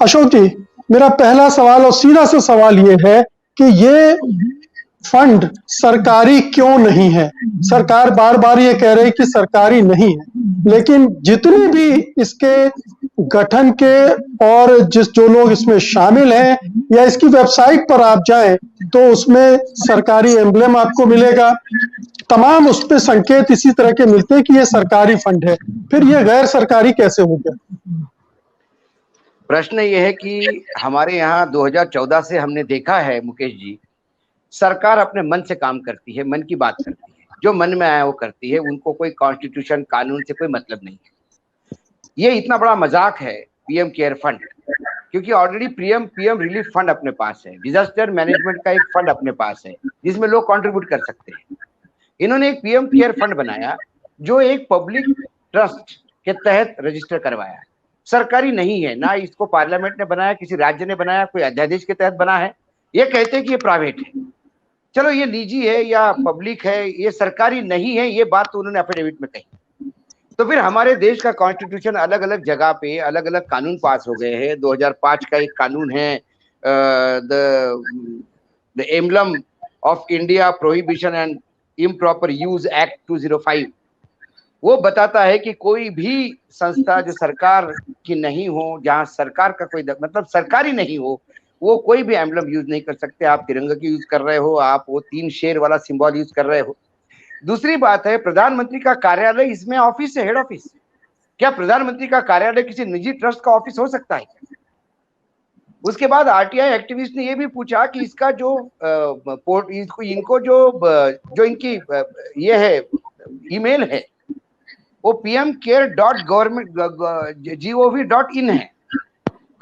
अशोक जी, मेरा पहला सवाल और सीधा सा सवाल ये है कि ये फंड सरकारी क्यों नहीं है? सरकार बार बार ये कह रही है कि सरकारी नहीं है, लेकिन जितने भी इसके गठन के और जो लोग इसमें शामिल हैं, या इसकी वेबसाइट पर आप जाएं तो उसमें सरकारी एम्बलम आपको मिलेगा। तमाम उस पे संकेत इसी तरह के मिलते हैं कि ये सरकारी फंड है, फिर ये गैर सरकारी कैसे हो गया? प्रश्न ये है कि हमारे यहाँ 2014 से हमने देखा है मुकेश जी, सरकार अपने मन से काम करती है, मन की बात करती है, जो मन में आया वो करती है, उनको कोई कॉन्स्टिट्यूशन कानून से कोई मतलब नहीं है। ये इतना बड़ा मजाक है पीएम केयर फंड, क्योंकि ऑलरेडी पीएम रिलीफ फंड अपने पास है, डिजास्टर मैनेजमेंट का एक फंड अपने पास है जिसमें लोग कंट्रीब्यूट कर सकते हैं। इन्होंने एक पीएम केयर फंड बनाया जो एक पब्लिक ट्रस्ट के तहत रजिस्टर करवाया, सरकारी नहीं है ना, इसको पार्लियामेंट ने बनाया, किसी राज्य ने बनाया, कोई अध्यादेश के तहत बना है। ये कहते हैं कि ये प्राइवेट है, चलो ये निजी है या पब्लिक है, ये सरकारी नहीं है, ये बात तो उन्होंने एफिडेविट में कही। तो फिर हमारे देश का कॉन्स्टिट्यूशन अलग अलग जगह पे अलग अलग कानून पास हो गए हैं। 2005 का एक कानून है the emblem of India prohibition and improper use act 2005। वो बताता है कि कोई भी संस्था जो सरकार की नहीं हो, जहां सरकार का कोई मतलब सरकारी नहीं हो, वो कोई भी एम्बलम यूज नहीं कर सकते। आप तिरंगा की यूज कर रहे हो, आप वो 3 शेर वाला सिंबल यूज कर रहे हो। दूसरी बात है, प्रधानमंत्री का कार्यालय इसमें ऑफिस है, हेड ऑफिस। क्या प्रधानमंत्री का कार्यालय किसी निजी ट्रस्ट का ऑफिस हो सकता है? उसके बाद आरटीआई एक्टिविस्ट ने यह भी पूछा कि इसका जो इनको जो इनकी ये है ईमेल है वो pmcare.government.gov.in है।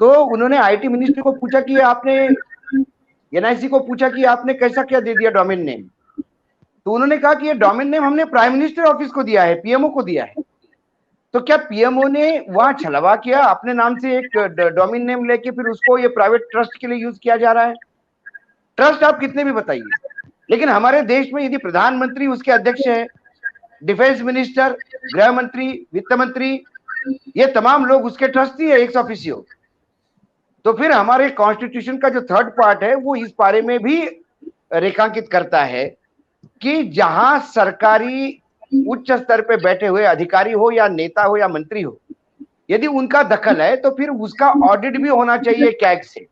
तो उन्होंने आईटी मिनिस्ट्री को पूछा कि आपने एनआईसी को पूछा कि आपने कैसा क्या दे दिया डोमेन नेम, तो उन्होंने कहा कि ये डोमेन नेम हमने प्राइम मिनिस्टर ऑफिस को दिया है, पीएमओ को दिया है। तो क्या पीएमओ ने वहां छलवा किया, अपने नाम से एक डोमेन नेम लेके फिर उसको ये प्राइवेट ट्रस्ट के लिए यूज किया जा रहा है? ट्रस्ट आप कितने भी बताइए, लेकिन हमारे देश में यदि प्रधानमंत्री उसके अध्यक्ष है, डिफेंस मिनिस्टर, गृह मंत्री, वित्त मंत्री, ये तमाम लोग उसके ट्रस्टी है एक्स ऑफिसियो, तो फिर हमारे कॉन्स्टिट्यूशन का जो थर्ड पार्ट है वो इस बारे में भी रेखांकित करता है कि जहां सरकारी उच्च स्तर पे बैठे हुए अधिकारी हो या नेता हो या मंत्री हो, यदि उनका दखल है तो फिर उसका ऑडिट भी होना चाहिए कैग से,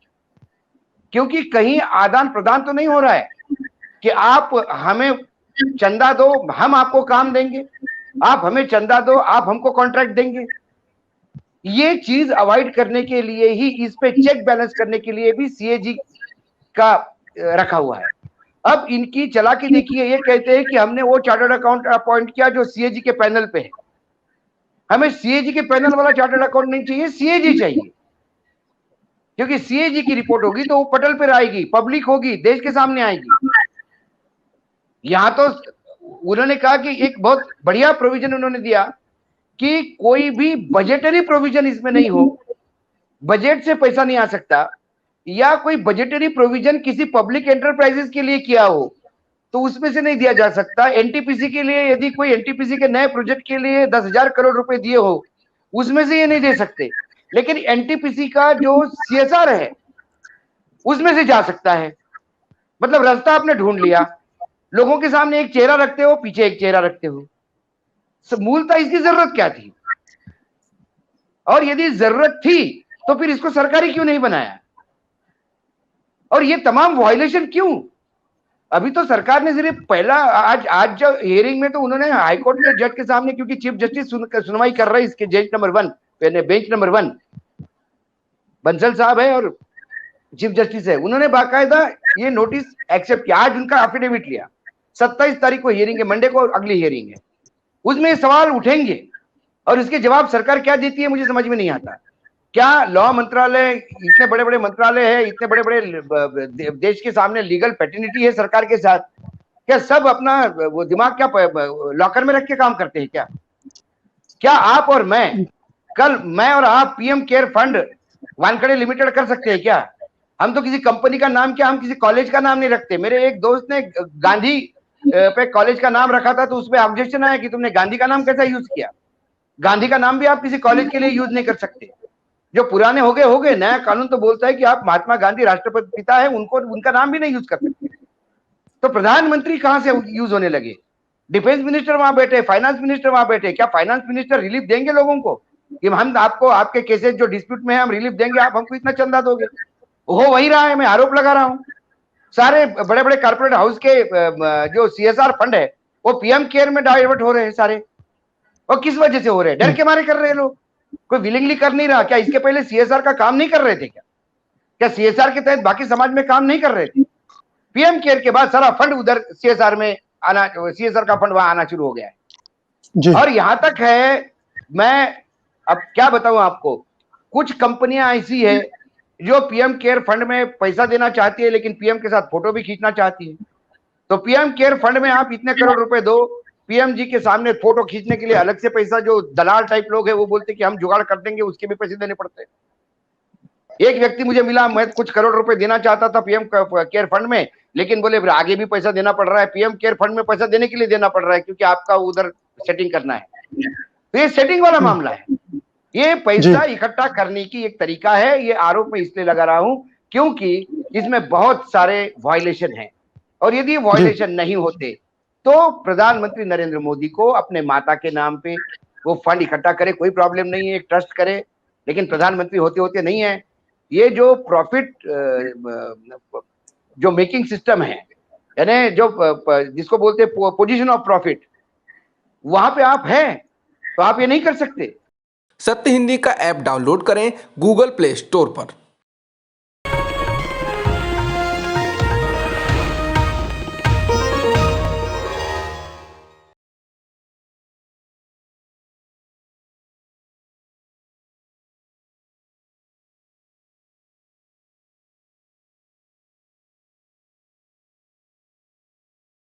क्योंकि कहीं आदान प्रदान तो नहीं हो रहा है कि आप हमें चंदा दो हम आपको काम देंगे, आप हमें चंदा दो आप हमको कॉन्ट्रैक्ट देंगे। ये चीज अवॉइड करने के लिए ही, इस पे चेक बैलेंस करने के लिए भी सीएजी का रखा हुआ है। अब इनकी चालाकी देखिए, ये कहते हैं कि हमने वो चार्टर्ड अकाउंट अपॉइंट किया जो सीएजी के पैनल पे है। हमें सीएजी के पैनल वाला चार्टर्ड अकाउंट नहीं चाहिए, सीएजी चाहिए, क्योंकि सीएजी की रिपोर्ट होगी तो वो पटल पर आएगी, पब्लिक होगी, देश के सामने आएगी। यहां तो उन्होंने कहा कि एक बहुत बढ़िया प्रोविजन उन्होंने दिया कि कोई भी बजटरी प्रोविजन इसमें नहीं हो, बजट से पैसा नहीं आ सकता, या कोई बजटरी प्रोविजन किसी पब्लिक एंटरप्राइजेस के लिए किया हो तो उसमें से नहीं दिया जा सकता। एनटीपीसी के लिए यदि कोई एनटीपीसी के नए प्रोजेक्ट के लिए 10,000 करोड़ रुपए दिए हो, उसमें से ये नहीं दे सकते, लेकिन एनटीपीसी का जो सीएसआर है उसमें से जा सकता है। मतलब रास्ता आपने ढूंढ लिया, लोगों के सामने एक चेहरा रखते हो, पीछे एक चेहरा रखते हो। मूलतः इसकी जरूरत क्या थी? और यदि जरूरत थी तो फिर इसको सरकारी क्यों नहीं बनाया? और ये तमाम वायलेशन क्यों? अभी तो सरकार ने सिर्फ पहला आज जो हियरिंग में तो उन्होंने हाईकोर्ट के जज के सामने, क्योंकि चीफ जस्टिस सुनवाई कर रहे हैं इसके बेंच नंबर 1 बंसल साहब है और चीफ जस्टिस है, उन्होंने बाकायदा ये नोटिस एक्सेप्ट किया। आज उनका एफिडेविट लिया, 27 तारीख को हियरिंग है, मंडे को अगली हियरिंग है, उसमें सवाल उठेंगे और इसके जवाब सरकार क्या देती है मुझे समझ में नहीं आता। क्या लॉ मंत्रालय, इतने बड़े बड़े मंत्रालय है, इतने बड़े बड़े देश के सामने लीगल पैटर्निटी है सरकार के साथ, क्या सब अपना वो दिमाग क्या लॉकर में रख के काम करते हैं? क्या आप और मैं, कल मैं और आप PM care fund Wankhede limited कर सकते हैं क्या? हम तो किसी कंपनी का नाम, क्या हम किसी कॉलेज का नाम नहीं रखते। मेरे एक दोस्त ने गांधी पे कॉलेज का नाम रखा था तो उसमें ऑब्जेक्शन आया कि तुमने गांधी का नाम कैसा यूज किया। गांधी का नाम भी आप किसी कॉलेज के लिए यूज नहीं कर सकते। जो पुराने हो गए, नया कानून तो बोलता है कि आप महात्मा गांधी राष्ट्रपति पिता है, उनको उनका नाम भी नहीं यूज कर सकते। तो प्रधानमंत्री कहां से यूज होने लगे? डिफेंस मिनिस्टर वहां बैठे, फाइनेंस मिनिस्टर वहां बैठे, क्या फाइनेंस मिनिस्टर रिलीफ देंगे लोगों को कि हम आपको आपके केसेस जो डिस्प्यूट में है हम रिलीफ देंगे, आप हमको इतना चंदा दोगे? हो वही रहा है, मैं आरोप लगा रहा हूं। सारे बड़े बड़े कॉर्पोरेट हाउस के जो सीएसआर फंड है वो पीएम केयर में डाइवर्ट हो रहे हैं सारे। और किस वजह से हो रहे हैं? डर के मारे कर रहे हैं लोग, कोई विलिंगली कर नहीं रहा। क्या इसके पहले सीएसआर का काम नहीं कर रहे थे? क्या सीएसआर के तहत बाकी समाज में काम नहीं कर रहे थे? पीएम केयर के बाद सारा फंड उधर सीएसआर में आना, सीएसआर का फंड वहां आना शुरू हो गया है। और यहां तक है, मैं अब क्या बताऊं आपको, कुछ कंपनियां ऐसी है जो पीएम केयर फंड में पैसा देना चाहती है लेकिन पीएम के साथ फोटो भी खींचना चाहती है। तो पीएम केयर फंड में आप इतने करोड़ रुपए दो, पीएम जी के सामने फोटो खींचने के लिए अलग से पैसा, जो दलाल टाइप लोग है वो बोलते कि हम जुगाड़ कर देंगे, उसके भी पैसे देने पड़ते हैं। एक व्यक्ति मुझे मिला, मैं कुछ करोड़ रुपए देना चाहता था पीएम केयर फंड में, लेकिन बोले आगे भी पैसा देना पड़ रहा है, पीएम केयर फंड में पैसा देने के लिए देना पड़ रहा है क्योंकि आपका उधर सेटिंग करना है। तो ये सेटिंग वाला मामला है। ये पैसा इकट्ठा करने की एक तरीका है। ये आरोप मैं इसलिए लगा रहा हूं क्योंकि इसमें बहुत सारे वायलेशन हैं, और यदि वायलेशन नहीं होते तो प्रधानमंत्री नरेंद्र मोदी को अपने माता के नाम पे वो फंड इकट्ठा करे, कोई प्रॉब्लम नहीं है, एक ट्रस्ट करे, लेकिन प्रधानमंत्री होते होते नहीं है। ये जो प्रॉफिट जो मेकिंग सिस्टम है, यानी जो जिसको बोलते हैं पोजीशन ऑफ प्रॉफिट, वहां पे आप हैं तो आप ये नहीं कर सकते। सत्य हिंदी का ऐप डाउनलोड करें गूगल प्ले स्टोर पर।